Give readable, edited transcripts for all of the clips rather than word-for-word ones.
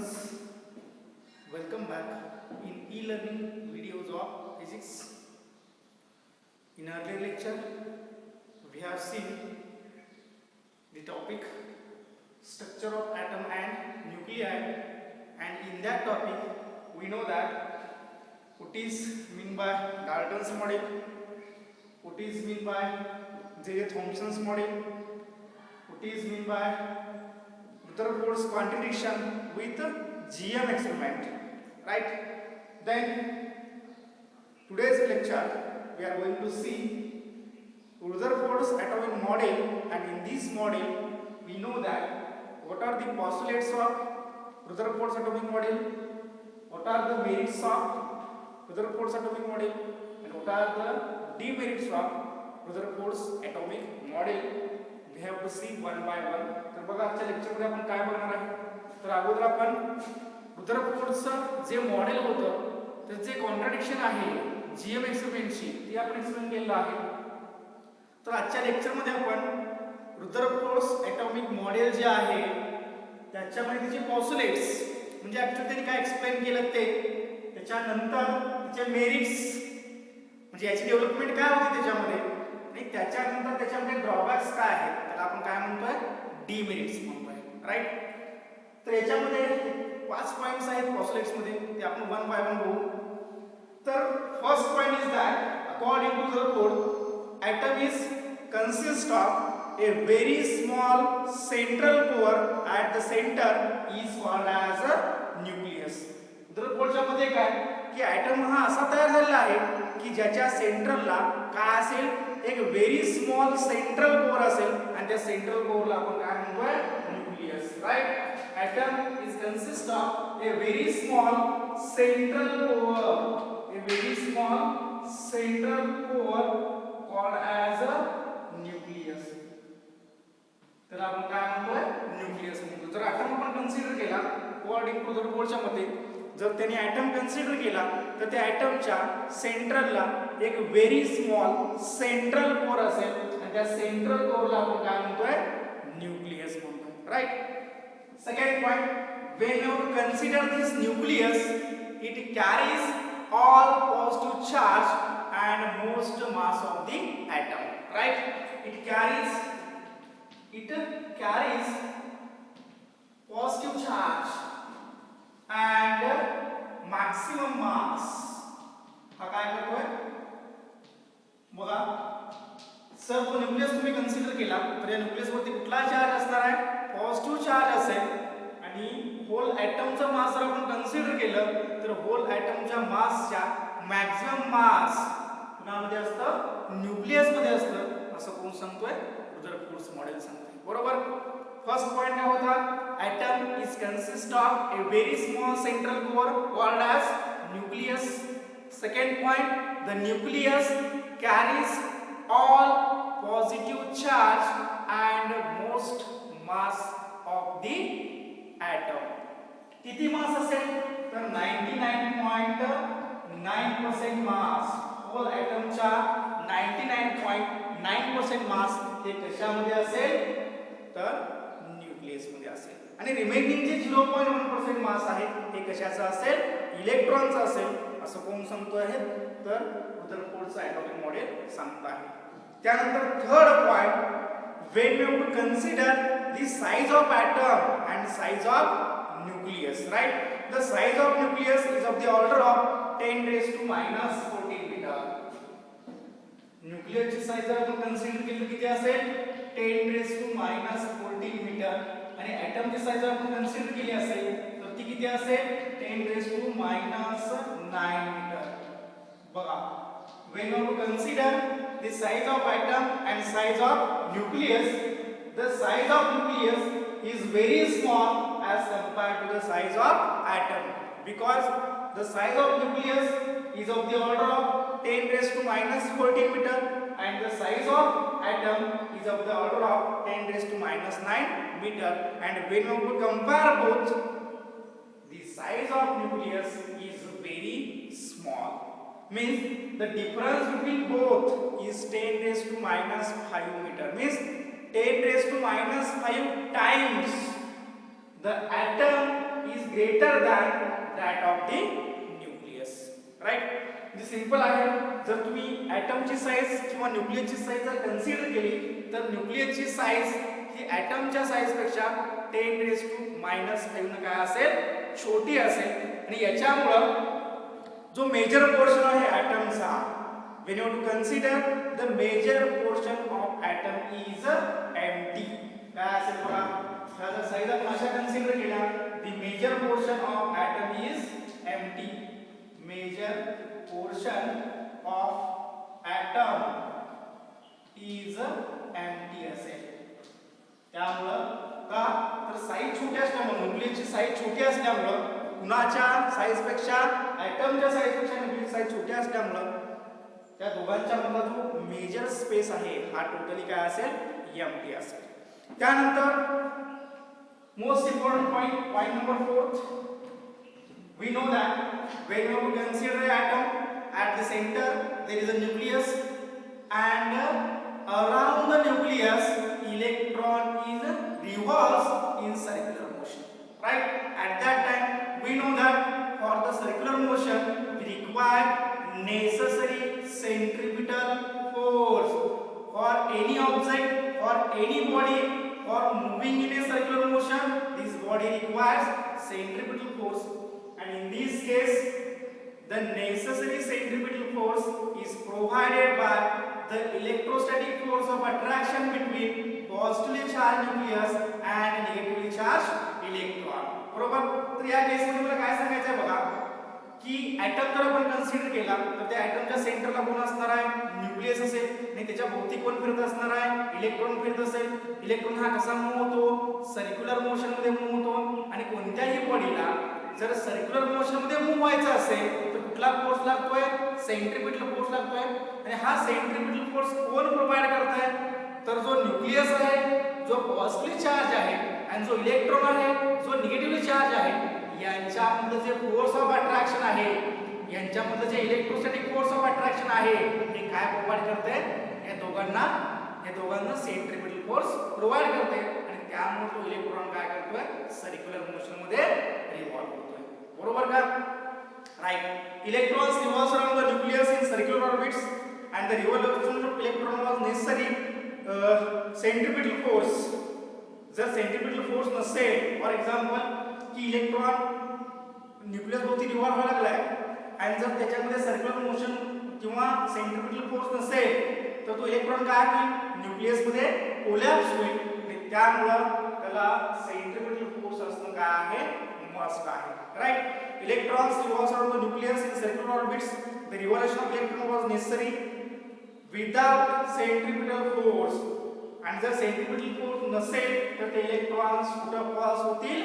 students, welcome back in e-learning videos of physics. In earlier lecture, we have seen the topic structure of atom and nuclei, and in that topic we know that what is meant by Dalton's model, what is meant by J.J. Thomson's model, what is meant by Rutherford's contradiction with GM experiment, right? Then today's lecture we are going to see Rutherford's atomic model, and in this model we know that what are the postulates of Rutherford's atomic model, what are the merits of Rutherford's atomic model, and what are the demerits of Rutherford's atomic model. We have to see one by one. तर बघा आजच्या lecture मध्ये आपण काय बघणार आहे. तर अगोदर आपण रुदरफोर्डचं जे मॉडेल होतं त्याचे कॉन्ट्राडिक्शन आहे जीएम एक्सपेरिमेंटची ती आपण एक्सप्लेन केलेलं आहे. तर आजच्या लेक्चर मध्ये आपण रुदरफोर्ड्स ॲटॉमिक मॉडेल जे आहे त्याच्यामध्ये त्याचे पॉस्युलेट्स म्हणजे ऍक्च्युअली त्यांनी काय एक्सप्लेन केलं ते, त्याच्यानंतर त्याचे मेरिट्स म्हणजे याची डेव्हलपमेंट काय होती त्याच्यामध्ये, आणि त्याच्यानंतर त्याच्यामध्ये ड्रॉबॅक्स काय आहेत त्याला आपण काय म्हणतोय डीमेरिट्स म्हणतोय, राईट. तर याच्यामध्ये 5 पॉइंट्स आहेत पॉस्युलेट्स मध्ये, ते आपण वन बाय वन बघू. तर first point is that according to Rutherford atom is consist of a very small central core at the center is called as a nucleus. Rutherfordच्या मध्ये काय की ॲटम हा असा तयार झालेला आहे की ज्याच्या सेंट्रलला काय असेल, एक व्हेरी स्मॉल सेंट्रल कोर असेल, आणि त्या सेंट्रल कोरला आपण काय म्हणतोय nucleus, right. Atom is consist of a very small central core, a very small central core called as a nucleus. तर आपण काय म्हणतोय न्यूक्लियस म्हणतो. जर ॲटम आपण कन्सिडर केला अकॉर्डिंग टू Rutherfordच्या मते, जर त्यांनी ॲटम कन्सिडर केला तर त्या ॲटमच्या सेंट्रलला एक व्हेरी स्मॉल सेंट्रल कोर असेल, आणि त्या सेंट्रल कोरला आपण काय म्हणतोय न्यूक्लियस म्हणतोय, right. Second point, when you consider this nucleus it carries all positive charge and most mass of the atom, right. It carries positive charge and maximum mass. हा काय करतोय बघा. सर तो न्यूक्लियस तुम्ही कन्सिडर केला तर या न्यूक्लियस वरती कुठला चार्ज असणार आहे, पॉझिटिव्ह चार्ज असेल, आणि होल ॲटमचा मास जर आपण कन्सिडर केलं तर होल ॲटमच्या मासच्या मॅक्सिमम मास कुणामध्ये असतं, न्यूक्लियस मध्ये असतं, असं कोण सांगतोय रुदरफोर्ड्स मॉडेल सांगतोय, बरोबर. फर्स्ट पॉइंट काय होता, atom is consist of a very small central core called as nucleus. Second point, the nucleus carries all positive charge and most mass of the atom. किती मास असेल तर 99.9% मास, होल ॲटमच्या 99.9% मास हे कशामध्ये असेल तर न्यूक्लियस मध्ये असेल, आणि रिमेनिंग जे 0.1% मास आहे हे कशाचा असेल, इलेक्ट्रॉनचा असेल, असं कोण सांगतो आहे तर रुदरफोर्डचं ॲटॉमिक मॉडेल सांगत आहे. त्यानंतर third point, when we have to consider the size of atom and size of nucleus, right. The size of nucleus is of the order of 10 raised to minus 14 meter. न्यूक्लियसची size जर आपण consider केली किती असेल 10 raised to minus 14 metre, आणि ॲटमची size जर आपण consider केली असेल तर ती किती असेल 10 raised to minus 9 मीटर. बघा, when you have to consider the size of atom and size of nucleus, the size of nucleus is very small as compared to the size of atom, because the size of nucleus is of the order of 10 raised to minus 14 meter, and the size of atom is of the order of 10 raised to minus 9 meter. And when you compare both, the size of nucleus is very small, means the difference between both is 10 raised to minus 5 meter, means 10 raised to minus 5 times the atom is greater than that of the nucleus. Right? म्हणजे simple आहे. जर तुम्ही ॲटमची size किंवा न्यूक्लियसची size जर consider केली तर न्यूक्लियसची size ही ॲटमच्या size पेक्षा 10⁻⁻⁵ काय असेल, छोटी असेल. आणि याच्यामुळं जो मेजर पोर्शन आहे ॲटमचा, when you have to consider the major portion of atom is empty. काय असेल बघा, ह्या जर साईज आपण अशा कन्सिडर केल्या, the major portion of atom is empty. Major portion of atom is empty असेल. त्यामुळं का तर साईज छोटी असल्यामुळे, न्यूक्लियसची साईज छोटी असल्यामुळं, कुणाच्या साईज पेक्षा ॲटमच्या साईज पेक्षा न्यूक्लियस साईज छोटी असल्यामुळं त्या दोघांच्या मधला जो मेजर स्पेस आहे हा टोटली काय असेल, एम्प्टी असेल. त्यानंतर most important point number 4, we know that when you consider an atom, at the center there is a nucleus and around the nucleus electron is revolves in circular motion. Right? At that time we know that for the circular motion we require necessary centripetal force. For any object, for any body, for moving in a circular motion, this body requires centripetal force. And in this case, the necessary centripetal force is provided by the electrostatic force of attraction between positively charged nucleus and negatively charged electron. बरोबर. तर या केस मध्ये मला काय सांगायचं आहे बघा, की ॲटम जर आपण कन्सिडर केला तर त्या ॲटमच्या सेंटरला कोण असणार आहे, न्यूक्लियस असेल. आणि त्याच्या भोवती कोण फिरत असणार आहे, इलेक्ट्रॉन फिरत असेल. इलेक्ट्रॉन हा कसा मूव्ह होतो, सर्क्युलर मोशन मध्ये मूव्ह होतो. आणि कोणत्याही बॉडीला जर सर्क्युलर मोशन मध्ये मूव्ह व्हायचं असेल तर कुठला फोर्स लागतोय, सेंट्रिपिटल फोर्स लागतोय. आणि हा सेंट्रिपिटल फोर्स कोण प्रोव्हाइड करतोय, तर जो न्यूक्लियस आहे, जो पॉझिटिव्हली चार्ज आहे, आणि जो इलेक्ट्रॉन आहे, जो निगेटिव्हली चार्ज आहे, यांच्यामधलं जे फोर्स ऑफ अट्रॅक्शन आहे, यांच्यामधलं जे इलेक्ट्रोस्टॅटिक फोर्स ऑफ अट्रॅक्शन आहे, हे काय प्रोव्हाइड करते, या दोघांना सेंट्रिपिटल फोर्स प्रोव्हाइड करते. आणि त्यामुळे तो इलेक्ट्रॉन काय करतोय, सर्क्युलर मोशन मध्ये रिव्हॉल्व होतोय. बरोबर का? Right. Electrons revolves around the nucleus in circular orbits and the revolution of electron was necessary centripetal force. जर सेंट्रिपिटल फोर्स नसेल, फॉर एक्झाम्पल की इलेक्ट्रॉन न्यूक्लियस भोवती रिव्हॉल्व व्हायला लागलाय आणि जर त्याच्यामध्ये सर्क्युलर मोशन किंवा सेंट्रिपिटल फोर्स नसेल तर तो इलेक्ट्रॉन काय होईल, न्यूक्लियस मध्ये कोलॅप्स होईल. आणि त्यामुळं त्याला सेंट्रिपिटल फोर्स असणं काय आहे, मस्ट आहे. Right. Electrons revolve around the nucleus in circular orbits. The revolution of electron was necessary without centripetal force. आणि जर सेंट्रिपिटल फोर्स नसेल तर ते इलेक्ट्रॉन्स कुठं फॉल्स होतील,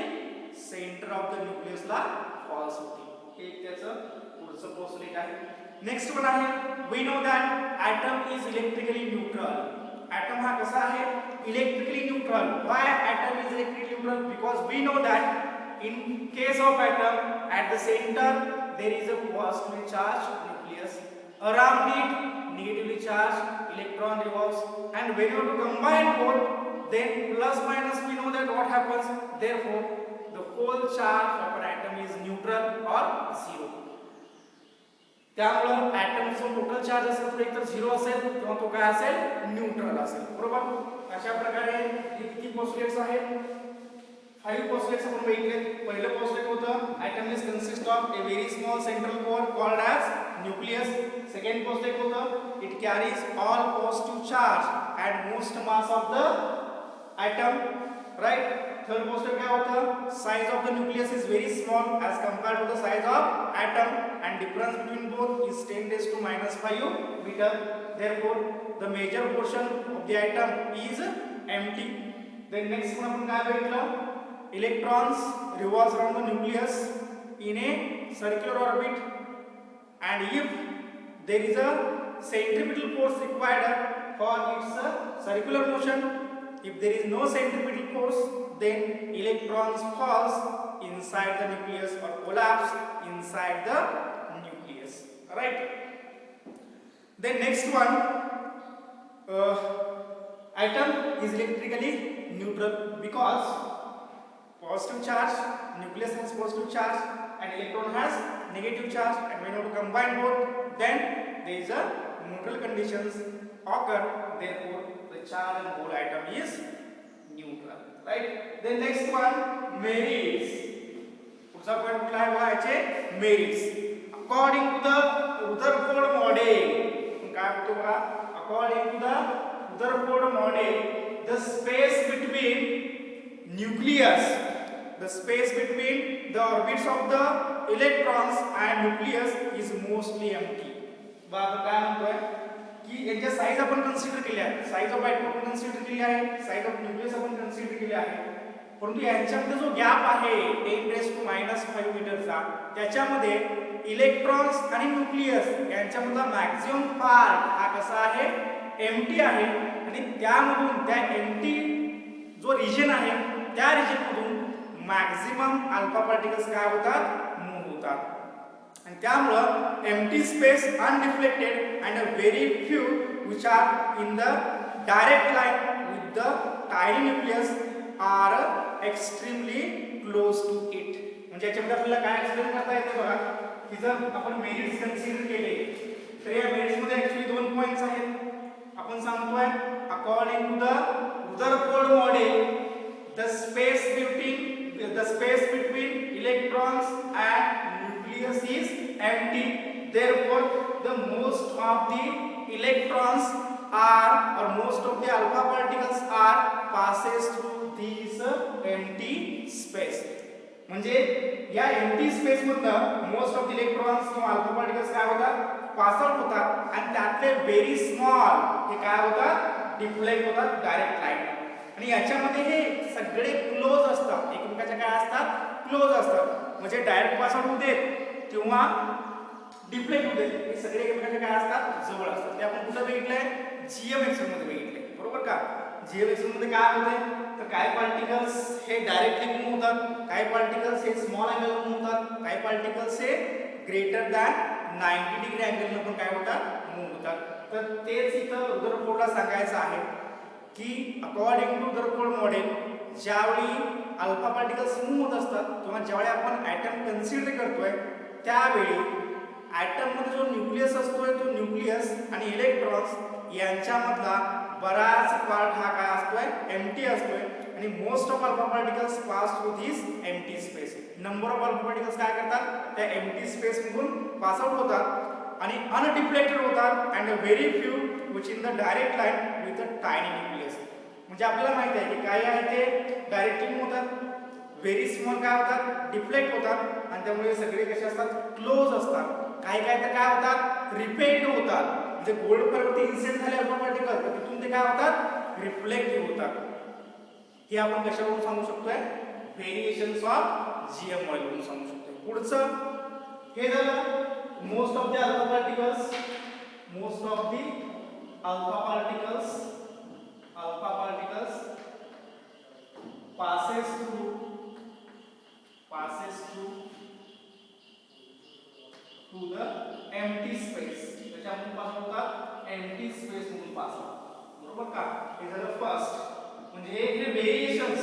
सेंटर ऑफ द न्यूक्लियसला फॉल्स होतील. हे त्याचं पुढचं पोस्टलेट आहे. नेक्स्ट वन आहे, we know that atom is electrically neutral. Atom हा कसा आहे, electrically neutral. Why atom is electrically neutral? Because we know that in case of atom, at the center there is a positively charged nucleus, around it negatively charged electron revolves, and when you have to combine both then plus minus we know that what happens, therefore the whole charge of an atom is neutral or zero. त्यामुळे ॲटमचा total charge असेल तर एकतर 0 असेल किंवा तो काय असेल, neutral असेल. बरोबर. अशा प्रकारे किती पोस्टलेट्स आहेत, 5 postulates आपण बघितले. पहिलं पोस्टलेट होतं atom is consist of a very small central core called as nucleus. Second postulate होतं it carries all positive charge and most mass of the atom. right. Third postulate काय होतं, size of the nucleus is very small as compared to the size of atom and difference between both is 10⁻⁵ meter. Therefore the major portion of the atom is empty. Then next one आपण काय बघितलं, electrons revolves around the nucleus in a circular orbit and if there is a centripetal force required for its circular motion, if there is no centripetal force then electrons falls inside the nucleus or collapse inside the nucleus. Right. Then next one, atom is electrically neutral because positive charge, nucleus has positive charge and electron has negative charge, and when you combine both, then there is a neutral conditions occur, therefore the charge on whole atom is neutral, right? Then next one, merits. पुढचा point कुठला आहे बघा याचे merits. According to the Rutherford model, काय होतो बघा, according to the Rutherford model, the space between nucleus, the space between the orbits of the electrons and nucleus is mostly empty. बाबा काय म्हणतोय की यांच्या साइज आपण कन्सिडर केली आहे, साइज ऑफ ॲटम आपण कन्सिडर केली आहे, साइज ऑफ न्यूक्लियस आपण कन्सिडर केली आहे, परंतु यांच्यामध्ये जो गॅप आहे 10⁻⁵ मीटरचा, त्याच्यामध्ये इलेक्ट्रॉन्स आणि न्यूक्लियस यांच्यामधला मॅक्सिमम पार्ट हा कसा आहे, एम्प्टी आहे, आणि त्यामधून त्या एम्प्टी जो रिजन आहे त्या रिजन मधून मॅक्सिमम अल्फा पार्टिकल्स काय होतात, मूव्ह होतात, आणि त्यामुळं empty space undeflected and a very few which are in the direct line with the tiny nucleus are extremely close to it. म्हणजे याच्यामध्ये आपल्याला काय एक्सप्लेन करता येतं बघा, की जर आपण मेरिट्स कन्सिडर केले तर या मेरिट्स मध्ये ऍक्च्युअली 2 पॉइंट्स आहेत. आपण सांगतोय according to the Rutherford model, the space between electrons and nucleus is empty, therefore the most of the electrons are, or most of the alpha particles are passes through this empty space. म्हणजे या empty space मधनं most of the electrons किंवा alpha particles काय होतात, pass out होतात, आणि त्यातले very small हे काय होतात, डिफ्लेक्ट होतात डायरेक्ट लाईन. आणि याच्यामध्ये हे सगळे क्लोज असतात, एकमेकांच्या काय असतात, क्लोज असतात, म्हणजे डायरेक्ट पास आउट होते किंवा डिफ्लेक्ट होते, हे सगळे एकमेकांच्या काय असतात, जवळ असतात. ते आपण कुठे बघितलंय, जीएम एक्सपेरिमेंट मध्ये बघितलंय, बरोबर का. जीएम एक्सपेरिमेंट मध्ये काय होते, तर काही पार्टिकल्स हे डायरेक्टली मूव्ह होतात, काही पार्टिकल्स हे स्मॉल अँगलवर मूव्ह होतात, काही पार्टिकल्स हे ग्रेटर दॅन 90 डिग्री अँगलने पण काय होतात, मूव्ह होतात. तर तेच इथं रुदरफोर्डला सांगायचं आहे की अकॉर्डिंग टू रुदरफोर्ड मॉडेल, ज्यावेळी अल्फा पार्टिकल्स मूव्ह होत असतात किंवा ज्यावेळी आपण ॲटम कन्सिडर करतोय, त्यावेळी ॲटम मध्ये जो न्यूक्लियस असतोय, तो न्यूक्लियस आणि इलेक्ट्रॉन्स यांच्यामधला बराच पार्ट हा काय असतोय, एम्प्टी असतोय, आणि most of alpha particles pass through this empty space. Number of alpha particles काय करतात, त्या एम्प्टी स्पेस मधून पास आउट होतात आणि अनडिफ्लेक्टेड होतात, and very few which in the direct line with a tiny nucleus. म्हणजे आपल्याला माहिती आहे की काही आहे ते डायरेक्टली मूव्ह होतात, व्हेरी स्मॉल काय होतात, डिफ्लेक्ट होतात, आणि त्यामुळे सगळे कसे असतात, क्लोज असतात. काही काय तर काय होतात, रिपेल्ड होतात, म्हणजे गोल्ड परवरती इन्सिडेंट झाले अल्फा पार्टिकल, तर तिथून ते काय होतात, रिफ्लेक्टिव्ह होतात. हे आपण कशावरून सांगू शकतोय, व्हेरिएशन्स ऑफ जीएम मॉडेलवरून सांगू शकतोय. पुढचं हे झालं most of the alpha particles, most of the alpha particles passes through to the empty space. त्याच्यामधून पास होतात, एम्प्टी स्पेस मधून पास होतात, बरोबर का. हे झालं फर्स्ट. म्हणजे हे व्हेरिएशन्स,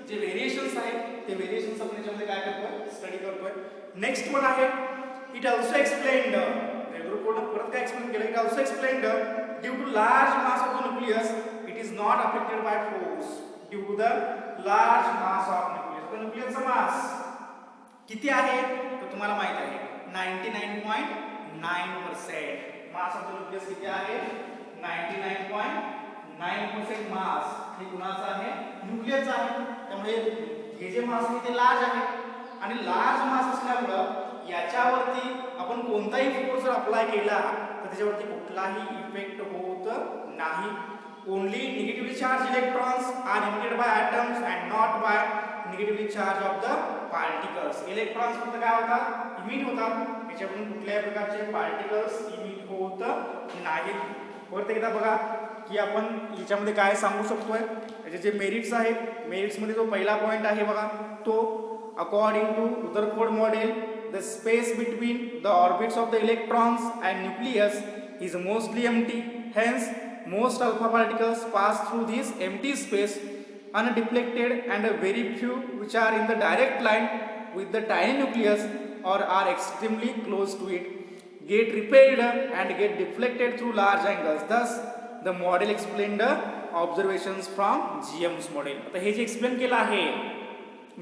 जे व्हेरिएशन्स आहेत ते व्हेरिएशन्स आपण याच्यामध्ये काय करतोय, स्टडी करतोय. नेक्स्ट वन आहे, इट ऑल्सो एक्सप्लेन्ड, रुदरफोर्डने परत काय एक्सप्लेन केलं, it also explained due to large mass of the nucleus it is not affected by force due to the large mass of nucleus. तर न्यूक्लियसचा मास किती आहे, तर तुम्हाला माहित आहे 99.9%. मास ऑफ द न्यूक्लियस किती आहे, 99.9% मास हे कुणाचा आहे, न्यूक्लियसचा आहे. त्यामुळे हे जे मास आहे ते लार्ज आहे, आणि लार्ज मास असल्यामुळे याच्यावरती आपण कोणताही फोर्स जर अप्लाय केला तर त्याच्यावरती कुठलाही इफेक्ट होत नाही. Only negatively charged electrons are emitted by atoms and not by negatively charged of the particles. Electrons फक्त काय होतात, इमिट होतात, याच्यातून कुठल्याही प्रकारचे पार्टिकल्स इमिट होत नाहीत. परत एकदा बघा की आपण याच्यामध्ये काय सांगू शकतोय, याचे जे मेरिट्स आहेत, मेरिट्स मध्ये जो पहिला पॉइंट आहे बघा, तो according to Rutherford model, the space between the orbits of the electrons and nucleus is mostly empty, hence most alpha particles pass through this empty space, undeflected, and very few which are in the direct line with the tiny nucleus or are extremely close to it get repelled and get deflected through large angles. Thus the model explained the observations from GM's model. आता हे जे explain केलं आहे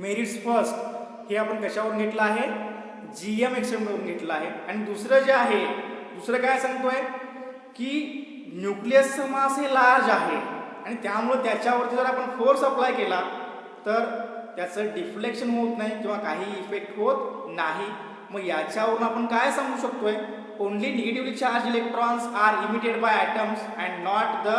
merits first हे आपण कशावरून घेतलं आहे GM एक्सपेरिमेंटवरून घेतलं आहे. आणि दुसरं जे आहे दुसरं काय सांगतोय की न्यूक्लियसचा मास हे लार्ज आहे आणि त्यामुळे त्याच्यावरती जर आपण फोर्स अप्लाय केला तर त्याचं डिफ्लेक्शन होत नाही किंवा काही इफेक्ट होत नाही. मग याच्यावरून आपण काय सांगू शकतोय only negatively charge electrons are emitted by atoms and not the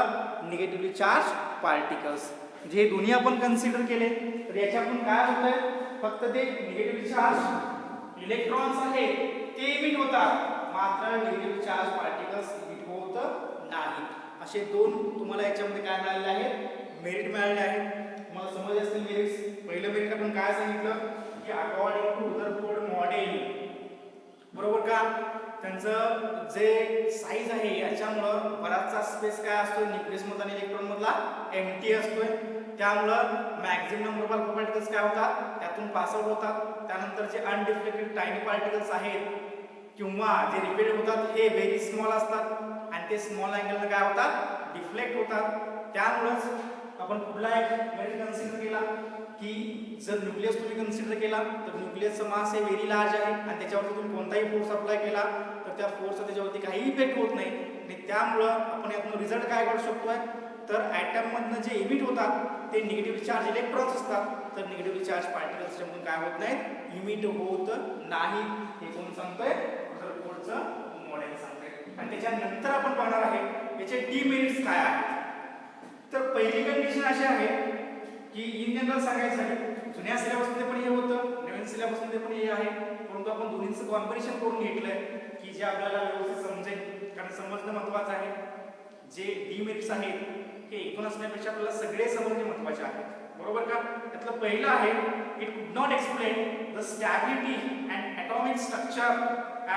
negatively charge particles. जे दोन्ही आपण कन्सिडर केले तर याच्यातून काय होतंय फक्त ते निगेटिव्हली चार्ज इलेक्ट्रॉन्स आहेत ते इमिट होतात मात्र निगेटिव्ह चार्ज पार्टिकल्स इमिट होत नाही. असे दोन तुम्हाला याच्यामध्ये काय मिळाले आहेत मेरिट मिळाले आहेत. तुम्हाला समजले असतील मेरिट्स. पहिलं मेरिट आपण काय सांगितलं की अकॉर्डिंग टू रुदरफोर्ड मॉडेल बरोबर का त्यांचं जे साईज आहे याच्यामुळं बराचसा स्पेस काय असतो न्यूक्लियस मधला आणि इलेक्ट्रॉन मधला एम्प्टी असतोय त्यामुळं मॅक्झिमम नंबर ऑफ पार्टिकल्स काय होतात त्यातून पास आउट होतात. त्यानंतर जे अनडिफ्लेक्टेड टायनी पार्टिकल्स आहेत किंवा जे रिपेल्ड होतात हे व्हेरी स्मॉल असतात आणि ते स्मॉल अँगलने काय होतात डिफ्लेक्ट होतात. त्यामुळेच आपण पुढला एक मेरिट कन्सिडर केला की जर न्यूक्लियस तुम्ही कन्सिडर केला तर न्यूक्लियसचा मास हे व्हेरी लार्ज आहे आणि त्याच्यावरती तुम्ही कोणताही फोर्स अप्लाय केला तर त्या फोर्सचा त्याच्यावरती काही इफेक्ट होत नाही आणि त्यामुळं आपण यातून रिझल्ट काय काढू शकतोय तर ॲटममधनं जे इमिट होतात ते निगेटिव्ह चार्ज इलेक्ट्रॉन्स असतात तर निगेटिव्ह चार्ज पार्टिकल्स म्हणून काय होत नाहीत इमिट होत नाही. हे कोण सांगतोय रुदरफोर्डचं मॉडेल सांगतोय. आणि त्याच्यानंतर आपण पाहणार आहे याचे डिमेरिट्स काय आहेत. तर पहिली कंडिशन अशी आहे की इन जनरल सांगायचं आहे जुन्या सिलेबसमध्ये पण हे होतं नवीन सिलेबसमध्ये पण हे आहे परंतु आपण दोन्हीचं कॉम्बिनेशन करून घेतलंय की जे आपल्याला व्यवस्थित समजेल कारण समजणं महत्त्वाचं आहे. जे डिमेरिट्स आहेत हे एकूण असण्यापेक्षा आपल्याला सगळे समजणे महत्त्वाचे आहे बरोबर का. त्यातलं पहिलं आहे it could not explain the stability and atomic structure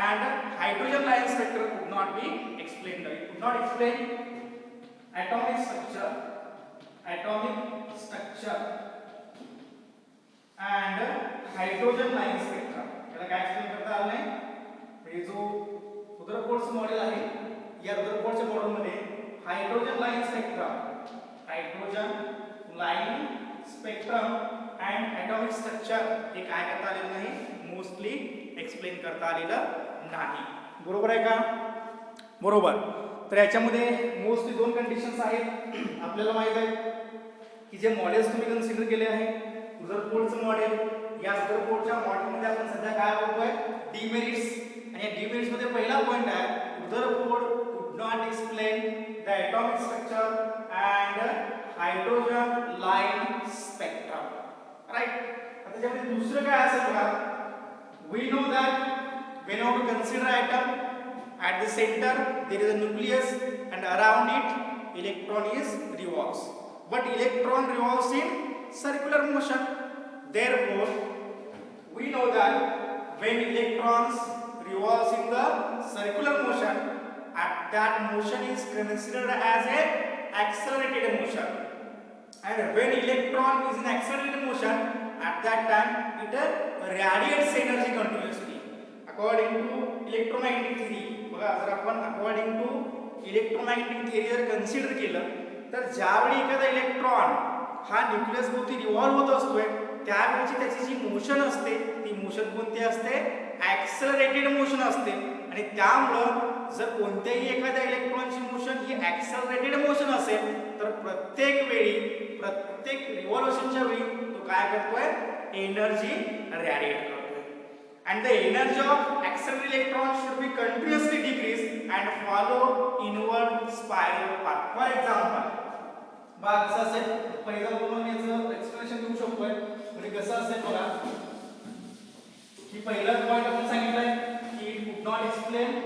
and hydrogen line spectrum कुड not be explained. It could not explain atomic structure and hydrogen line spectrum. याला काय एक्सप्लेन करता आलं नाही. हे जो रुदरफोर्डचं मॉडेल आहे या रुदरफोर्डच्या मॉडेलमध्ये hydrogen line spectrum and atomic structure हे काय करता आलेलं नाही मोस्टली एक्सप्लेन करता आलेलं नाही. बरोबर आहे का बरोबर. तर याच्यामध्ये मोस्टली दोन कंडिशन्स आहेत. आपल्याला माहित आहे की जे मॉडेल्स तुम्ही कन्सिडर केले आहे रुदरफोर्डचं मॉडेल या रुदरफोर्डच्या मॉडेलमध्ये आपण सध्या काय बघतोय डिमेरिट्स आणि या डिमेरिट्स मध्ये पहिला पॉइंट आहे Rutherford could not explain the atomic structure and hydrogen line spectrum right. आता त्याच्यामध्ये दुसरं काय असेल बघा we know that when we consider atom at the center there is a nucleus and around it electron is revolves but electron revolves in circular motion. Therefore we know that when electrons revolves in the circular motion at that motion is considered as a accelerated motion and when electron is in accelerated motion at that time it radiates energy continuously according to electromagnetic theory. बघा जर आपण according to electromagnetic theory जर consider केलं तर ज्यावेळी एखादा electron हा nucleus भोवती रिव्हॉल्व होत असतोय त्यावेळी त्याची जी मोशन असते ती मोशन कोणती असते ॲक्सेलरेटेड मोशन असते आणि त्यामुळं जर कोणत्याही एखाद्या इलेक्ट्रॉनची मोशन ही ॲक्सेलरेटेड मोशन असेल तर प्रत्येक रिव्हॉल्युशनच्या वेळी तो काय करतोय एनर्जी रॅडिएट करतोय. And the energy of accelerated electron should be continuously decreased and follow inward spiral path. For example, बघा कसं असेल पहिला आपण याचं एक्सप्लेनेशन देऊ शकतोय म्हणजे कसं असेल बघा की पहिला पॉइंट आपण सांगितलंय की इट कुड नॉट एक्सप्लेन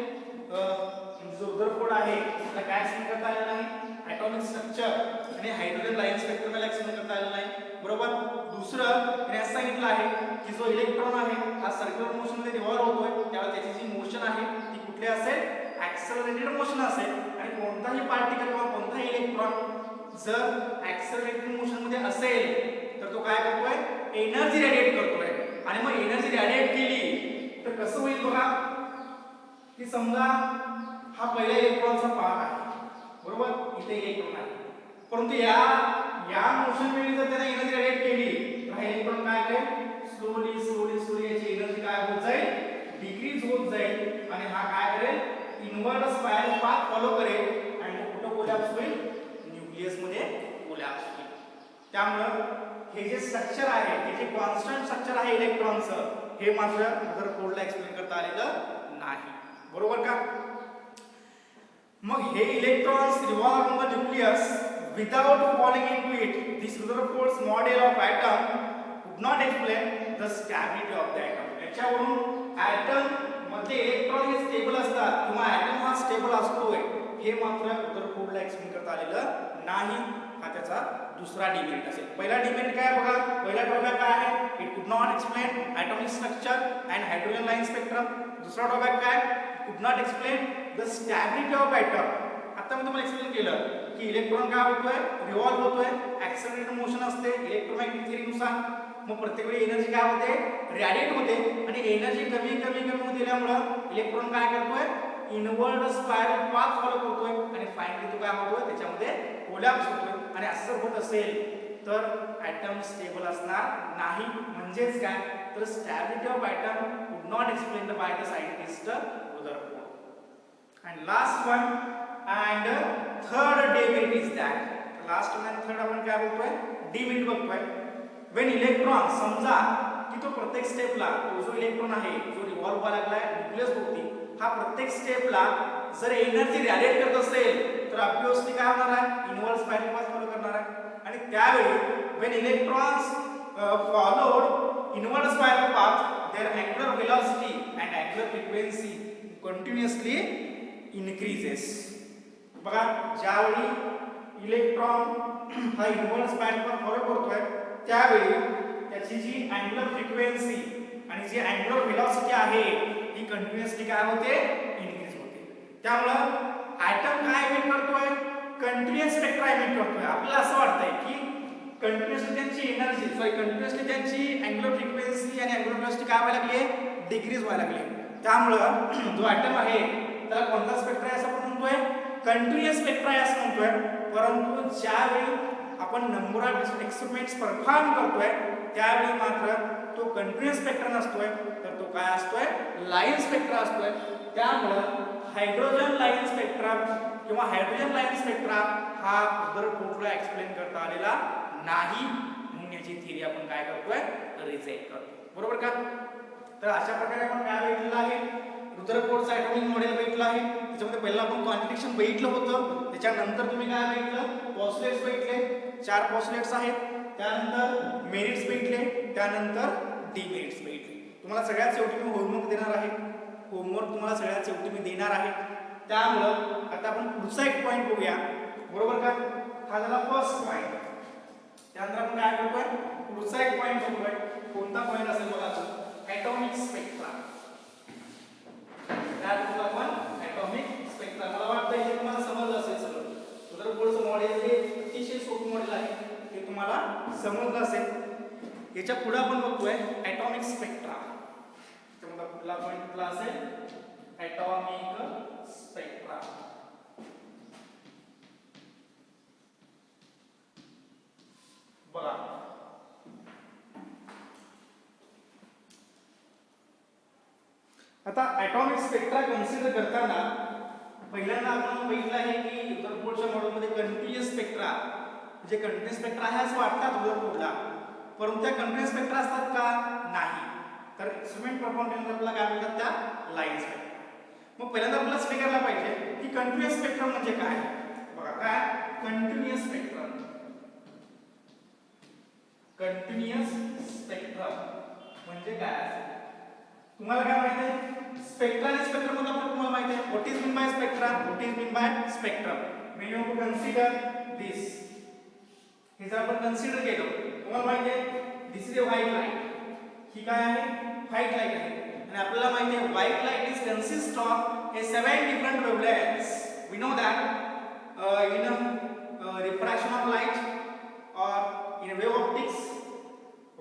जो रुदरफोर्ड आहे त्याला काय एक्सप्लेन करता आलं नाही ॲटॉमिक स्ट्रक्चर आणि हायड्रोजन लाईन स्पेक्ट्रम एक्सप्लेन करता आलं नाही बरोबर. दुसरं त्याने असं सांगितलं आहे की जो इलेक्ट्रॉन आहे हा सर्क्युलर मोशन मध्ये रिव्हॉल्व होतोय त्यावेळी त्याची जी मोशन आहे ती कुठली असेल ॲक्सेलरेटेड मोशन असेल आणि कोणताही पार्टिकल किंवा कोणताही इलेक्ट्रॉन जर ऍक्सेलरेटिंग मोशन मध्ये असेल तर तो काय करतोय एनर्जी रेडिएट करतोय आणि मग एनर्जी रेडिएट केली तर कसं होईल बघा की समजा हा पहिला इलेक्ट्रॉनचा पार्ट आहे बरोबर इथे इलेक्ट्रॉन आहे परंतु या मोशन वेळी जर त्याने एनर्जी रेडिएट केली तर हा इलेक्ट्रॉन काय करेल स्लोली स्लोली स्लोली याची एनर्जी काय होत जाईल डिक्रीज होत जाईल आणि हा काय करेल इनवर्ड स्पायरल पाथ फॉलो करेल आणि मग कुठं कोलॅप्स होईल न्यूक्लियस मध्ये कोलॅप्स होईल त्यामुळे हे जे स्ट्रक्चर आहे हे जे कॉन्स्टंट स्ट्रक्चर आहे इलेक्ट्रॉनचं हे मात्र मदर कोडला एक्सप्लेन करता आलेलं नाही बरोबर का मग हे electrons revolve on the nucleus without falling into it this Rutherford's model of atom could not explain the stability of the atom याच्यावरून ॲटम मध्ये इलेक्ट्रॉन हे स्टेबल असतात किंवा ॲटम हा स्टेबल असतोय हे मात्र रुदरफोर्डला एक्सप्लेन करता आलेलं नाही हा त्याचा दुसरा डिमेरिट असेल पहिला डिमेरिट काय बघा पहिला ड्रॉबॅक काय आहे it could not explain atomic structure and hydrogen line spectrum दुसरा ड्रॉबॅक काय could not explain the stability of atom आता मी तुम्हाला एक्सप्लेन केलं की इलेक्ट्रॉन काय होतोय रिव्हॉल्व होतोय ऍक्सेलरेटेड मोशन असते इलेक्ट्रोमॅग्नेटिक थिअरीनुसार मग प्रत्येक वेळी एनर्जी काय होते रेडिएट होते आणि एनर्जी कमी कमी कमी होत गेल्यामुळे इलेक्ट्रॉन काय करतोय इनवर्ड स्पायरल पाथ फॉलो करतोय आणि फायनली तो काय होतोय त्याच्यामध्ये कोलॅप्स होतोय आणि असं होत असेल तर ॲटम स्टेबल असणार नाही म्हणजेच काय तर stability of atom could not explained by the scientist Rutherford and last one and third demerit is that last one and third आपण काय बघतोय डिमेरिट बघतोय व्हेन इलेक्ट्रॉन समजा की तो प्रत्येक स्टेपला तो जो इलेक्ट्रॉन आहे जो रिव्हॉल्व व्हायला लागलाय न्यूक्लियस भोवती हा प्रत्येक स्टेपला जर एनर्जी रेडिएट करत असेल तर ऑब्वियसली काय होणार आहे इनवर्ड स्पायरल पाथ फॉलो करणार आहे आणि त्यावेळी when electrons followed inward spiral path their angular velocity and angular frequency continuously increases बघा ज्यावेळी इलेक्ट्रॉन हा इनवर्ड स्पायरल पाथ फॉलो करतोय त्यावेळी त्याची जी अँग्युलर फ्रिक्वेन्सी आणि जी अँग्युलर वेलोसिटी आहे ही कंटिन्युअसली काय होते इनक्रीज होते त्यामुळे ॲटम काय इमिट करतोय कंटिन्युअस स्पेक्ट्रा इमिट करतोय आपल्याला असं वाटतंय की कंटिन्युअसली त्यांची एनर्जी कंटिन्युअसली त्यांची अँग्युलर फ्रिक्वेन्सी आणि अँग्युलर वेलोसिटी काय व्हायला लागली डिक्रीज व्हायला लागली त्यामुळे जो ॲटम आहे त्याला कोणता स्पेक्ट्रा आहे असं आपण म्हणतोय कंटिन्युअस स्पेक्ट्रा आहे असं म्हणतोय परंतु ज्यावेळी आपण नंबर ऑफ एक्सपेरिमेंट्स परफॉर्म करतोय त्यावेळी मात्र तो कंटिन्युअस स्पेक्ट्रा नसतोय तर तो काय असतोय लाईन स्पेक्ट्रा असतोय त्यामुळे हायड्रोजन लाईन स्पेक्ट्रा किंवा हायड्रोजन लाईन स्पेक्ट्रा हा रुदरफोर्डला एक्सप्लेन करता आलेला नाही म्हणून याची थिअरी आपण काय करतोय रिजेक्ट करतो बरोबर का तर अशा प्रकारे आपण काय बघितलं आहे रुदरफोर्डचं ॲटॉमिक मॉडेल बघितलं आहे त्याच्यामध्ये पहिला आपण कॉन्ट्रडिक्शन बघितलं होतं त्याच्यानंतर तुम्ही काय बघितलं पॉस्टुलेट्स बघितले 4 पॉस्टुलेट्स आहेत त्यानंतर मेरिट्स बघितले त्यानंतर डिमेरिट्स बघितले तुम्हाला सगळ्यात शेवटी मी होमवर्क देणार आहे होमवर्क तुम्हाला सगळ्यात शेवटी मी देणार आहे त्यामुळं आता आपण पुढचा एक पॉईंट बघूया बरोबर का हा झाला फर्स्ट पॉईंट त्यानंतर आपण काय करतोय पुढचा एक पॉईंट बघूया कोणता पॉईंट असेल बघा ॲटॉमिक स्पेक्ट्रा त्यात आपण ॲटॉमिक स्पेक्ट्रा मला वाटतं हे तुम्हाला समजलं असेल सगळं रुदरफोर्डचं मॉडेल हे अतिशय सोपं मॉडेल आहे हे तुम्हाला समजलं असेल याच्या पुढे आपण बघतोय ॲटॉमिक स्पेक्ट्रा त्यामुळे पुढला पॉईंट कुठला असेल ॲटॉमिक स्पेक्ट्रा बघा आता ॲटॉमिक स्पेक्ट्रा कन्सिडर करताना पहिल्यांदा आपण बघितलं आहे की रुदरफोर्डच्या मॉडेलमध्ये कंटिन्युअस स्पेक्ट्रा जे कंटिन्युअस स्पेक्ट्रा आहे असं वाटतात रुदरफोर्डला परंतु त्या कंटिन्युअस स्पेक्ट्रा असतात का नाही तर एक्सपेरिमेंट परफॉर्म केल्यानंतर आपल्याला काय मिळतात त्या लाईन स्पेक्ट्रा मग पहिल्यांदा आपल्याला स्टे करायला पाहिजे की कंटिन्युअस स्पेक्ट्रम म्हणजे काय बघा काय कंटिन्युअस स्पेक्ट्रम म्हणजे काय तुम्हाला काय माहिती आहे स्पेक्ट्रा आणि स्पेक्ट्रम मध्ये तुम्हाला माहिती आहे what is mean by spectra what is mean by spectrum when you consider this हे जर आपण कन्सिडर केलं तुम्हाला माहिती आहे this is a white light ही काय आहे व्हाईट लाईट आहे आणि आपल्याला माहिती आहे white light is consist of हे 7 different wavelengths we know that in refraction of light, or in wave optics,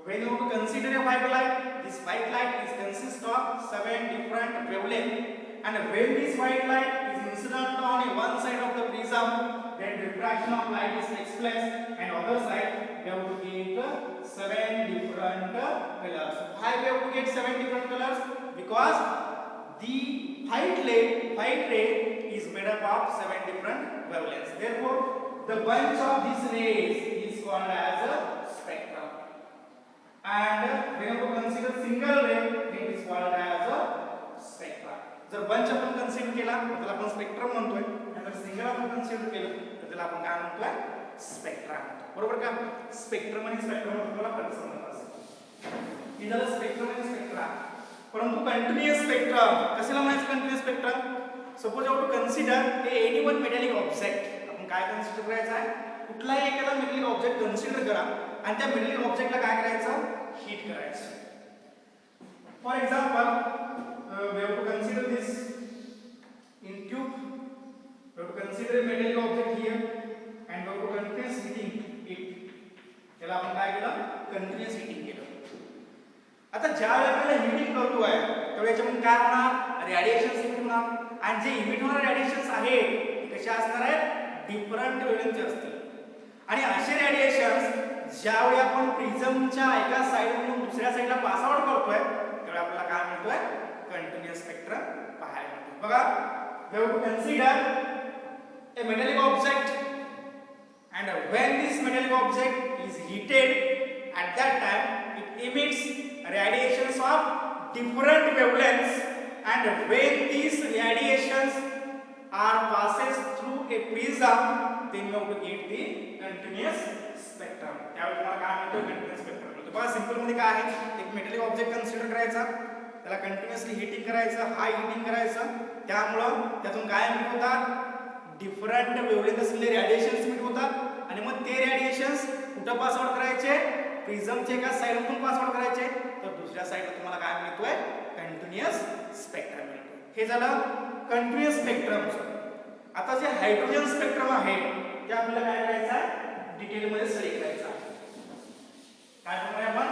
when you want to consider a white light, this white light is consist of 7 different wavelengths, and when this white light is incident on one side of the prism, then refraction of light is takes place, and other side we have to get 7 different colors. Why we have to get 7 different colors? Because the white ray is made up of 7 different wavelengths. Therefore, the bunch of these rays is called as a spectrum. And when you consider single ray, it is called as a spectrum. जर bunch आपण consider केला तर त्याला आपण spectrum म्हणतोय, आणि जर single आपण consider केलं तर त्याला आपण काय म्हणतोय? Spectrum. बरोबर का? Spectrum आणि spectrum मध्ये फरक समजला असेल. हे झालं spectrum आणि spectrum. परंतु कंटिन्यूअस स्पेक्ट्रम कशाला म्हणायचं? Continuous spectrum, suppose out to consider any one metallic object. आपण काय कन्सिडर करायचं आहे? कुठलाही एखादा मेटॅलिक ऑब्जेक्ट कन्सिडर करा आणि त्या मेटॅलिक ऑब्जेक्टला काय करायचं? हीट करायचं. For example we have to consider this in tube. We have to consider a metallic object here and we have to continuous heating it. त्याला आपण काय केलं? कंटिन्यूअस हीटिंग केलं. आता ज्या वेळेला हीटिंग करतोय त्यावेळेस याच्यामध्ये काय होणार? रेडिएशन्स इमिट होणार, आणि जे इमिट होणारे रेडिएशन्स आहे ते कसे असणार आहेत? डिफरंट वेव्हलेंथचे असतील. आणि असे रेडिएशन्स ज्यावेळी आपण प्रिझमच्या एका साइडवरून दुसऱ्या साइडला पास आउट करतोय त्यावेळी आपल्याला काय मिळतोय? कंटिन्यूअस स्पेक्ट्रम पाहायला मिळतो. बघा, we have to consider a metallic object, and when this metallic object is heated, at that time it emits radiations of different wavelengths, and when these radiations are passes through a prism, then you have to get the continuous spectrum. त्यावेळी तुम्हाला काय मिळतो? Continuous spectrum मिळतो. बघा, simple मध्ये काय आहे? एक मेटॅलिक ऑब्जेक्ट कन्सिडर करायचा, त्याला कंटिन्यूअसली हीटिंग करायचं, हाय हीटिंग करायचं, त्यामुळं त्यातून काय मिळत होतात? डिफरंट वेव्हलेंथ असलेले रेडिएशन्स मिळत होतात, आणि मग ते रेडिएशन्स कुठं पास आउट करायचे? प्रिझमच्या एका साइडवरून पास आउट करायचे, तर दुसऱ्या साइडला तुम्हाला काय मिळतोय? कंटिन्यूअस स्पेक्ट्रम मिळतो. हे झालं कंटिन्यूअस स्पेक्ट्रम. आता जे हायड्रोजन स्पेक्ट्रम आहे ते आपल्याला काय करायचं आहे? डिटेल मध्ये स्टडी करायचं आहे. काय म्हणूया आपण?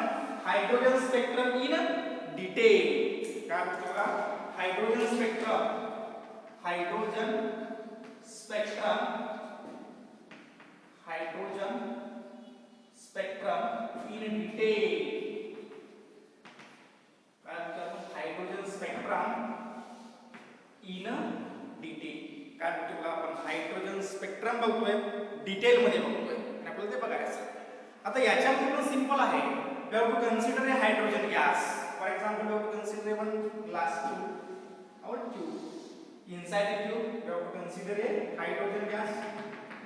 Hydrogen spectrum in detail. काय म्हणतो बघा? Hydrogen spectrum, hydrogen spectrum, hydrogen spectrum in detail. काय म्हणतो आपण? Hydrogen spectrum in detail. काय म्हणतो बघा आपण? हायड्रोजन स्पेक्ट्रम बघतोय, डिटेल मध्ये बघतोय, आणि आपल्याला ते बघायचं. आता याच्यामध्ये पण सिंपल आहे. We have to consider a hydrogen gas. For example, we have to consider one glass tube और tube. Inside the tube, we have to consider a hydrogen gas.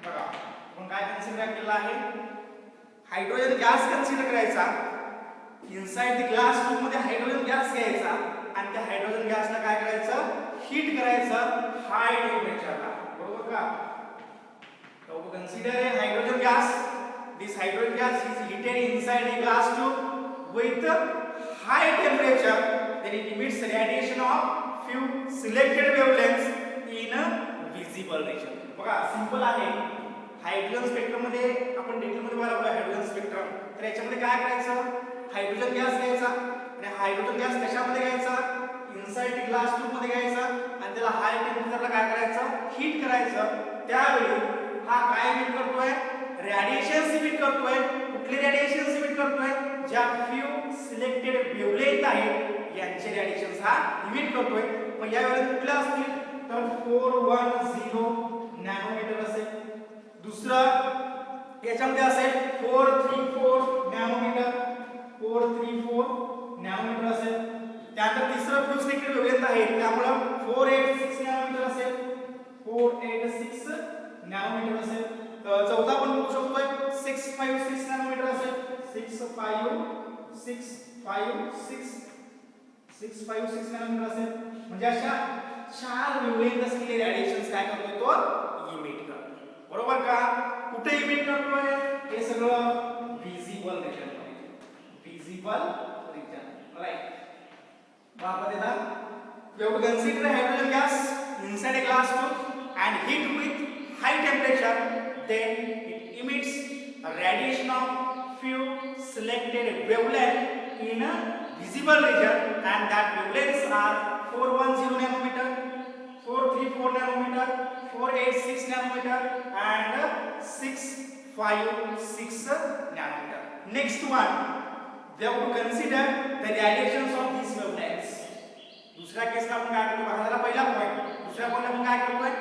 बघा, आपण काय कन्सिडर केलं आहे? हायड्रोजन गॅस कन्सिडर करायचा. Inside the glass tube मध्ये hydrogen gas घ्यायचा, आणि त्या हायड्रोजन गॅसला काय करायचं? हीट करायचं हाय टेम्परेचरला. बरोबर का? We have to consider a hydrogen gas. This hydrogen gas is heated inside a glass tube with high temperature. Then it emits radiation of few selected wavelengths in a visible region. बघा, simple आहे. Hydrogen spectrum मध्ये आपण detail मध्ये बघायला लागलो hydrogen spectrum. तर याच्यामध्ये काय करायचं? हायड्रोजन गॅस घ्यायचा, आणि हायड्रोजन गॅस कशामध्ये घ्यायचा? इनसाइड द ग्लास ट्यूब मध्ये घ्यायचा, आणि त्याला हाय टेम्परेचरला काय करायचं? हीट करायचं. त्यावेळी हा काय इमिट करतोय? रेडिएशन्स इमिट करतोय. कुठले रेडिएशन्स इमिट करतोय? ज्या फ्यू सिलेक्टेड वेव्हलेंथ आहेत यांचे रेडिएशन्स हा इमिट करतोय. मग या वेळेला कुठल्या असतील? तर 410 नॅनोमीटर असेल. दुसरं याच्यामध्ये असेल 434 नॅनोमीटर, 434 नॅनोमीटर असेल. त्यानंतर तिसरं फ्यू सिलेक्टेड वेव्हलेंथ आहे, त्यामुळे 486 नॅनोमीटर असेल, 486 नॅनोमीटर असेल. चौथा आपण बघू शकतोय 656 नॅनोमीटर असेल, 656 नॅनोमीटर असेल. म्हणजे अशा 4 वेव्हलेंथ असलेले रेडिएशन्स काय करतोय? तो इमिट करतोय. बरोबर का? कुठे इमिट करतोय? हे सगळं विजिबल रिजन मध्ये. Visible region, right. वापरत येतात. We have to consider hydrogen gas inside a glass tube and heat with high temperature. then it emits a radiation of few selected wavelength in a visible region, and that wavelengths are 410 nanometer, 434 nanometer, 486 nanometer, and 656 nanometer. Next one, we have to consider the radiations of these wavelengths. दुसऱ्या केसला आपण काय करतो बघा, पहिला point. दुसऱ्या पॉइंटला आपण काय करतोय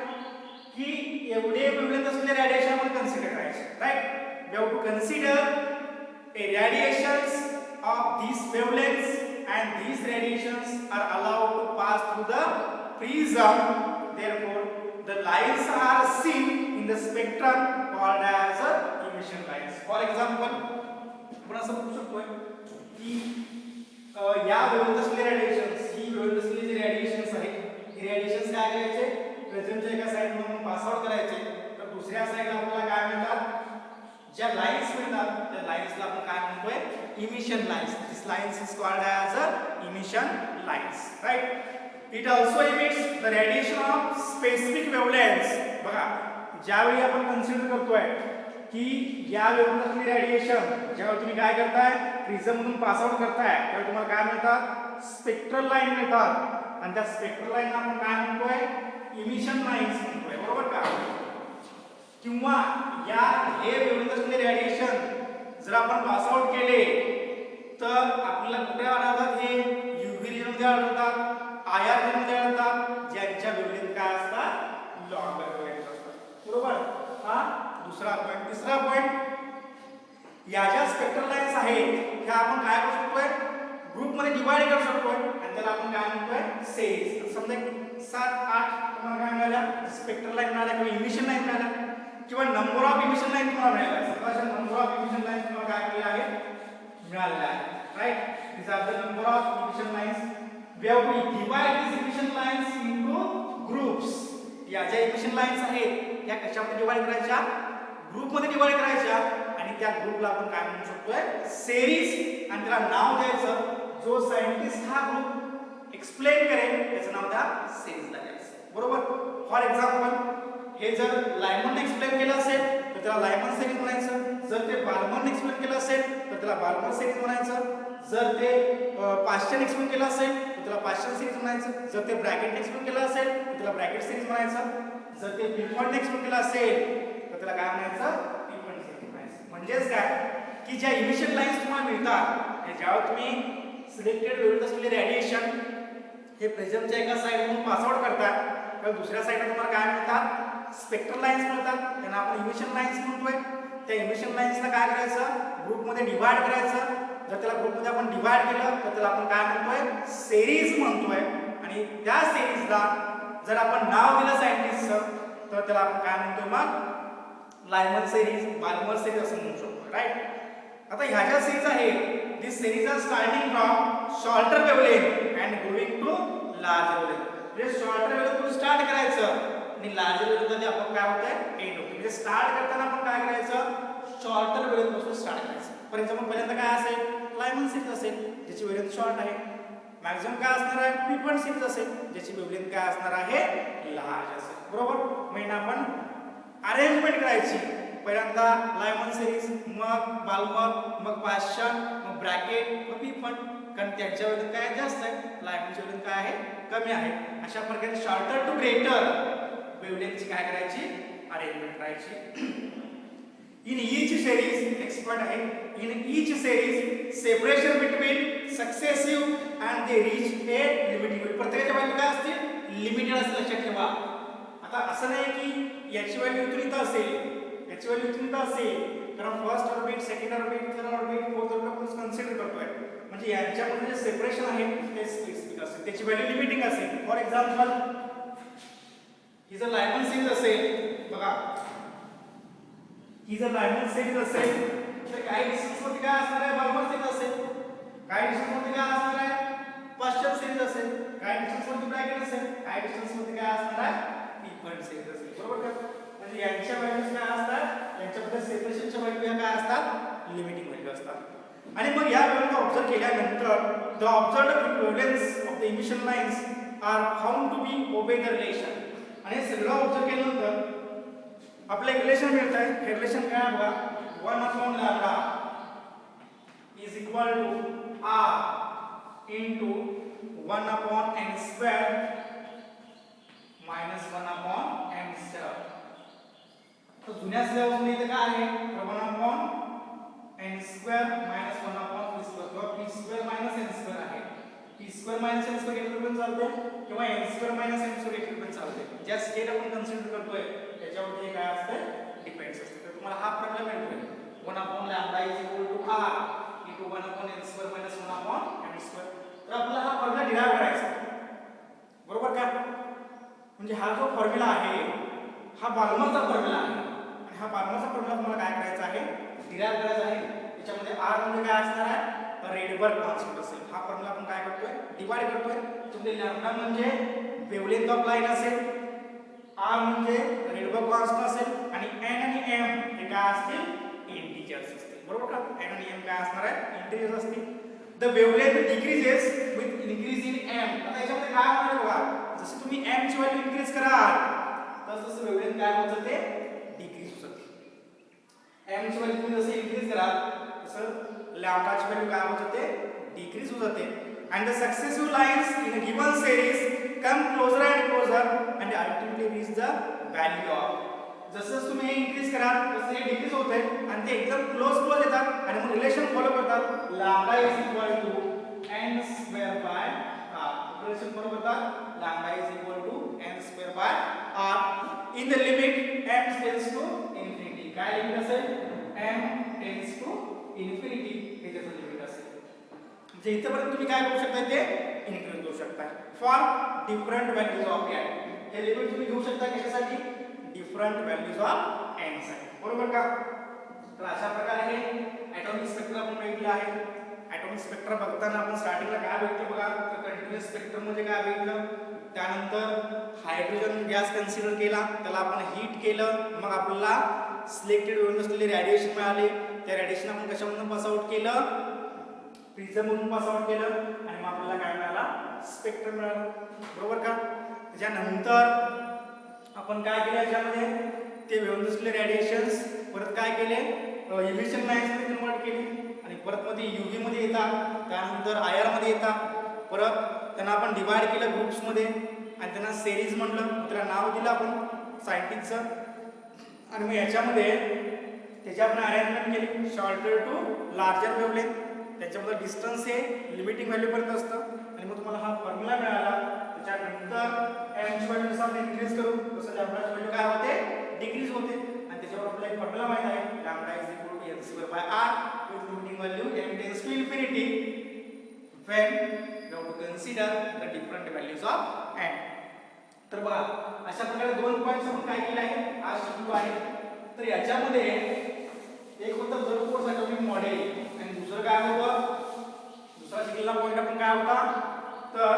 की एवढे वेव्हलेंथ असलेले रेडिएशन आपण कन्सिडर करायचे, right. We have to consider a radiations of these wavelengths, and these radiations are allowed to pass through the prism. Therefore the lines are seen in the spectrum called as emission lines. For example, आपण असं म्हणू शकतो की या wavelength असलेले radiations, ही wavelength असलेले जे radiations आहेत, हे रेडिएशन्स काय करायचे, प्रिझमच्या एका साइडमधून पास आउट करायचे, तर दुसऱ्या साइडला आपल्याला काय मिळतात, ज्या लाइन्स मिळतात त्या लाइन्सला आपण काय म्हणतोय, emission lines. This lines is called as emission lines, right. It also emits the radiation of specific wavelengths. बघा, ज्यावेळी आपण कन्सिडर करतोय की या वेव्हलेंथचे रेडिएशन ज्यावेळी तुम्ही काय करताय, प्रिझम मधून पास आउट करताय, त्यावेळी तुम्हाला काय मिळतात, स्पेक्ट्रल लाईन मिळतात, आणि त्या स्पेक्ट्रल लाईन आपण काय म्हणतोय, इमिशन लाइन्स म्हणतोय, बरोबर का. किंवा या हे वेव्हलेंथचे रेडिएशन जर आपण पास आउट केले तर आपल्याला कुठे आढळतात, हे यूव्ही रिजन मध्ये आढळतात, आयआर रिजन मध्ये आढळतात, ज्यांच्या वेव्हलेंथ काय असतात, लॉंगर वेव्हलेंथ असतात, बरोबर. हा दुसरा पॉइंट. तिसरा पॉइंट, या ज्या स्पेक्ट्रल लाइन्स आहेत ह्या आपण काय करू शकतोय, ग्रुप मध्ये डिवाइड करू शकतोय, आणि त्याला आपण काय म्हणतोय, सेरीज. समजा 7-8 तुम्हाला काय मिळाल्या, स्पेक्ट्रल लाइन मिळाल्या किंवा इमिशन लाइन मिळाल्या, किंवा नंबर ऑफ इमिशन लाइन तुम्हाला मिळाल्या. समजा नंबर ऑफ इमिशन लाइन तुम्हाला काय मिळाले आहेत, मिळालेल्या आहेत, right. these are the number of emission lines. We have to divide these emission lines into groups. या ज्या इमिशन लाइन्स आहेत या कशामध्ये डिवाइड करायच्या, ग्रुप मध्ये डिवाइड करायच्या, आणि त्या ग्रुपला आपण काय म्हणू शकतोय, सेरीज, आणि त्याला नाव द्यायचं. जो सायंटिस्ट हा ग्रुप एक्सप्लेन करेल त्याचं नाव त्या सेरीजला द्यायचं, बरोबर. फॉर एक्झाम्पल, हे जर लायमनने एक्सप्लेन केलं असेल तर त्याला लायमन सेरीज म्हणायचं, जर ते बाल्मरने एक्सप्लेन केलं असेल तर त्याला बाल्मर सेरीज म्हणायचं, जर ते पाश्चन एक्सप्लेन केलं असेल तर त्याला पाश्चन सेरीज म्हणायचं, जर ते ब्रॅकेट एक्सप्लेन केलं असेल तर त्याला ब्रॅकेट सेरीज म्हणायचं, जर ते पिफॉन्ट एक्सप्लेन केलं असेल तर त्याला काय म्हणायचं, पिफॉन्ट सेरीज म्हणायचं. म्हणजेच काय की ज्या इमिशन लाइन्स तुम्हाला मिळतात, ज्यावेळी तुम्ही सिलेक्टेड वेव्हलेंथ असलेले रेडिएशन हे प्रिझमच्या एका साइडमधून पास आउट करतात, तर दुसऱ्या साइडला तुम्हाला काय मिळतात, स्पेक्ट्रल लाइन्स मिळतात, त्यांना आपण इमिशन लाइन्स म्हणतोय. त्या इमिशन लाइन्सला काय करायचं, ग्रुप मध्ये डिवाइड करायचं. जर त्याला ग्रुप मध्ये आपण डिवाइड केलं तर त्याला आपण काय म्हणतोय, सेरीज म्हणतोय. आणि त्या सेरीजला जर आपण नाव दिलं सायंटिस्टचं तर त्याला आपण काय म्हणतोय, मग लायमन सेरीज, बाल्मर सेरीज असं म्हणू शकतो, राइट. आता ह्या ज्या सेरीज आहेत, this series are starting from shorter wavelength and going to large wavelength. म्हणजे शॉर्टर वेव्हलेंथ स्टार्ट करायचं आणि लार्ज वेव्हलेंथ आपण काय होतंय, एंड होतं. म्हणजे स्टार्ट करताना आपण काय करायचं, शॉर्टर वेव्हलेंथ पासून स्टार्ट करायचं. फॉर एक्झाम्पल, पहिल्यांदा काय असेल, लायमन सीरीज असेल ज्याची वेव्हलेंथ शॉर्ट आहे. मॅक्सिमम काय असणार आहे, फ्रीक्वेंट सीरीज असेल ज्याची वेव्हलेंथ काय असणार आहे, लार्ज असेल, बरोबर. म्हणजे आपण अरेंजमेंट करायची, पहिल्यांदा लायमन सीरीज, मग बाल्मर, मग पाश्चन, मग ब्रॅकेट, मग पिफॉन्ट, कारण त्यांच्या वेव्हलेंथ काय जास्त आहे, लायमनची वेव्हलेंथ काय आहे, कमी आहे. अशा प्रकारे शॉर्टर टू ग्रेटर वेव्हलेंथची काय करायची, अरेंजमेंट करायची. In each series, next point आहे, in each series separation between successive and they reach a limiting value. प्रत्येकाच्या व्हॅल्यू काय असतील, लिमिटेड असतील, लक्षात ठेवा. आता असं नाही की याची व्हॅल्यू इथून इथं असेल, याची व्हॅल्यू इथून इथं असेल, कारण first orbit, second orbit, third orbit, fourth orbit आपण कन्सिडर करतोय. म्हणजे यांच्यामध्ये जे सेपरेशन आहे ते स्पेसिफिक असेल, त्याची व्हॅल्यू लिमिटिंग असेल. फॉर एक्झाम्पल, ही जर लायमन सीरीज असेल, बघा, ही जर लायमन सीरीज असेल तर काही डिस्टन्स मध्ये काय असणार आहे, बाल्मर सीरीज असेल. काही डिस्टन्स मध्ये काय असणार आहे, पाश्चन सीरीज असेल. काही डिस्टन्स मध्ये ब्रॅकेट असेल. काही डिस्टन्स मध्ये काय असणार आहे, पिफॉन्ट सीरीज असेल, बरोबर का. म्हणजे यांच्या व्हॅल्यूज काय असतात, यांच्यामध्ये सेपरेशनच्या व्हॅल्यू काय असतात, लिमिटिंग व्हॅल्यू असतात. आणि मग या व्हॅल्यूला ऑब्झर्व केल्यानंतर the observed wavelengths of the emission lines are found to be obey the relation. आणि सगळं ऑब्झर्व केल्यानंतर आपलं एक रिलेशन मिळत आहे. हे रिलेशन काय आहे बघा, 1/λ is equal to r into 1/n² minus 1/n². तर जुन्या सिलेबसमध्ये इथे काय आहे, 1/n² मायनस 1/p² किंवा p² मायनस n² आहे. p² मायनस n² एकत्र पण चालते किंवा n² मायनस n² एकत्र पण चालते. ज्या स्केल आपण कन्सिडर करतोय त्याच्यावरती काय असते, डिपेंड्स असते. तर तुम्हाला हा प्रॉब्लेम मिळतोय 1/λ is equal to r into 1/n² minus 1/n². तर आपल्याला हा फॉर्म्युला डिराइव्ह करायचा आहे, बरोबर का. म्हणजे हा जो फॉर्म्युला आहे हा बाल्मरचा फॉर्म्युला आहे आणि हा बाल्मरचा फॉर्म्युला तुम्हाला काय करायचा आहे, डिराइव्ह करायचा आहे. त्याच्यामध्ये r म्हणजे काय असणार आहे, रेडबर्ग कॉन्स्टंट असेल. हा फॉर्म्युला आपण काय करतोय, डिवाइड करतोय. तुमचे लॅम्बडा म्हणजे वेव्हलेंथ ऑफ लाईन असेल, r म्हणजे रेडबर्ग कॉन्स्टंट असेल आणि n आणि m हे काय असतील, इंटिजर्स असतील, बरोबर का. n आणि m काय असणार आहे, इंटिजर्स असतील. The wavelength decreases with increase in m. आता याच्यामध्ये काय होणार आहे बघा, जसं तुम्ही m ची व्हॅल्यू इनक्रीज कराल तसं वेव्हलेंथ काय होत जाते, डिक्रीज होत जाते. m ची व्हॅल्यू तुम्ही जसं इनक्रीज कराल तसं लॅम्बडाची व्हॅल्यू काय होत जाते, डिक्रीज होत जाते. and the successive lines in a given series come closer and closer and ultimately reach the value of. जसं तुम्ही इनक्रीज कराल तसं हे डिक्रीज होते आणि ते एकदम क्लोज येतात आणि मग रिलेशन फॉलो करतात. Lambda is equal to n² by r. Relation follow करतात. Lambda is equal to n² by r in the limit m tends to infinity. काय लिमिट असेल, m टेंड्स टू इन्फिनिटी हे त्याचं limit असेल. म्हणजे इथपर्यंत तुम्ही काय करू शकता, ते इन्क्रीज करू शकता for different values of n. हे लिमिट तुम्ही घेऊ शकता कशासाठी, डिफरंट व्हॅल्यूज ऑफ n साठी, बरोबर का. तर अशा प्रकारे हे ॲटॉमिक स्पेक्ट्रम आपण बघितलं आहे. ॲटॉमिक स्पेक्ट्रम बघताना आपण स्टार्टिंगला काय बघितलं बघा, तर कंटिन्युअस स्पेक्ट्रम म्हणजे काय बघितलं. त्यानंतर हायड्रोजन गॅस कन्सिडर केला, त्याला आपण हीट केलं, मग आपल्याला सिलेक्टेड होऊन असलेले रेडिएशन मिळाले. त्या रेडिएशन आपण कशामधून पास आउट केलं, प्रिझम मधून पास आउट केलं आणि मग आपल्याला काय मिळाला, स्पेक्ट्रम मिळाला, बरोबर का. त्याच्यानंतर आपण काय केलं, याच्यामध्ये ते वेव्हलेंथ असलेले रेडिएशन्स परत काय केले, इमिशन लाईन्स मध्ये कन्वर्ट केली आणि परत मध्ये यूव्ही मध्ये येतात, त्यानंतर आयआर मध्ये येतात. परत त्यांना आपण डिवाइड केलं ग्रुप्स मध्ये आणि त्यांना सेरीज म्हटलं, त्याला नाव दिलं आपण सायंटिस्टचं. आणि मग याच्यामध्ये त्याची आपण अरेंजमेंट केली शॉर्टर टू लार्जर वेव्हलेंथ. त्याच्यामध्ये डिस्टन्स हे लिमिटिंग व्हॅल्यू पर्यंत असतं आणि मग तुम्हाला हा फॉर्म्युला मिळाला. त्याच्यानंतर m ची व्हॅल्यू जसं इनक्रीज करू तसं लॅम्बडाची व्हॅल्यू काय होते, डिक्रीज होते. आणि त्याच्यावर आपल्याला एक फॉर्म्युला माहित आहे, lambda is equal to n² by r with limiting value m tends to infinity when we have to consider the different values of n. तर बघा अशा प्रकारे दोन पॉइंट्स आपण काय केले आहे, आज शिकलो आहे. तर याच्यामध्ये एक होतं जरकोर्स ॲटॉमिक मॉडेल आणि दुसरं काय होतं, दुसरा शिकलेला पॉइंट आपण काय होता, तर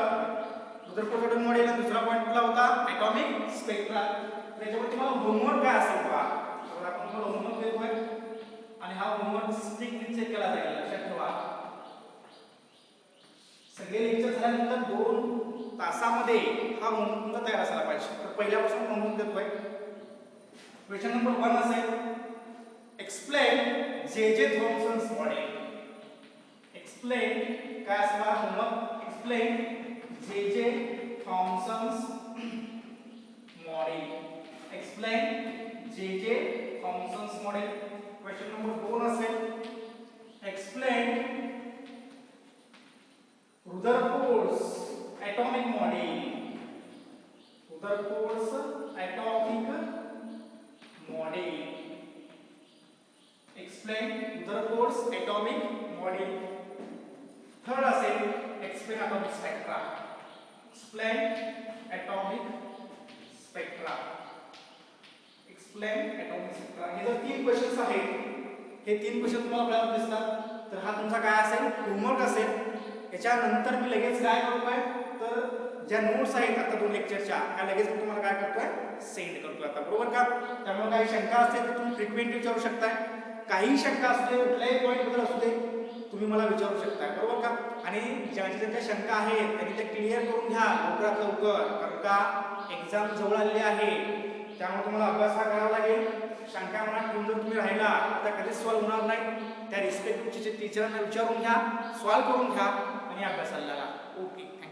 जरकोर्स ॲटॉमिक मॉडेल आणि दुसरा पॉइंट कुठला होता, ॲटॉमिक स्पेक्ट्रा. त्याच्यामध्ये तुम्हाला होमवर्क काय असेल बघा, तर आपण तुम्हाला होमवर्क देतोय आणि हा होमवर्क स्ट्रिक्टली चेक केला जाईल, लक्षात ठेवा. सगळे लेक्चर झाल्यानंतर 2 तासामध्ये हा होमवर्क तुमचा तयार असायला पाहिजे. तर पहिल्यापासून होमवर्क देतोय. क्वेश्चन नंबर 1 असेल, एक्सप्लेन जे थॉमसन्स मॉडेल. एक्सप्लेन काय असणार होमवर्क, एक्सप्लेन जे थॉमसन्स मॉडेल. एक्सप्लेन जे थॉमसन्स मॉडेल. क्वेश्चन नंबर 2 असेल, explain Rutherford's atomic model. Rutherford's atomic model. Explain Rutherford's atomic model. Third असेल, explain atomic spectra. Explain atomic spectra. Explain atomic spectra. हे जर 3 questions आहेत, हे 3 question तुम्हाला आपल्याला दिसतात, तर हा तुमचा काय असेल, होमवर्क असेल. याच्यानंतर मी लगेच काय करतोय, तर ज्या नोट्स आहेत आता 2 लेक्चरच्या त्या लगेच मी तुम्हाला काय करतोय, सेंड करतोय आता, बरोबर का. त्यामुळे काही शंका असतील तर तुम्ही फ्रिक्वेंटली विचारू शकताय. काही शंका असू दे, कुठल्याही पॉईंट बद्दल असू दे, तुम्ही मला विचारू शकताय, बरोबर का. आणि ज्यांच्या शंका आहेत त्यांनी ते क्लिअर करून घ्या लवकरात लवकर, कारण का एक्झाम जवळ आलेली आहे. त्यामुळे तुम्हाला अभ्यास हा करावा लागेल. शंका मनात ठेवून जर तुम्ही राहिला आता कधीच सॉल्व्ह होणार नाही. त्या रिस्पेक्टिव्ह टीचरांना विचारून घ्या, सॉल्व्ह करून घ्या आणि अभ्यासाला लागा. ओके.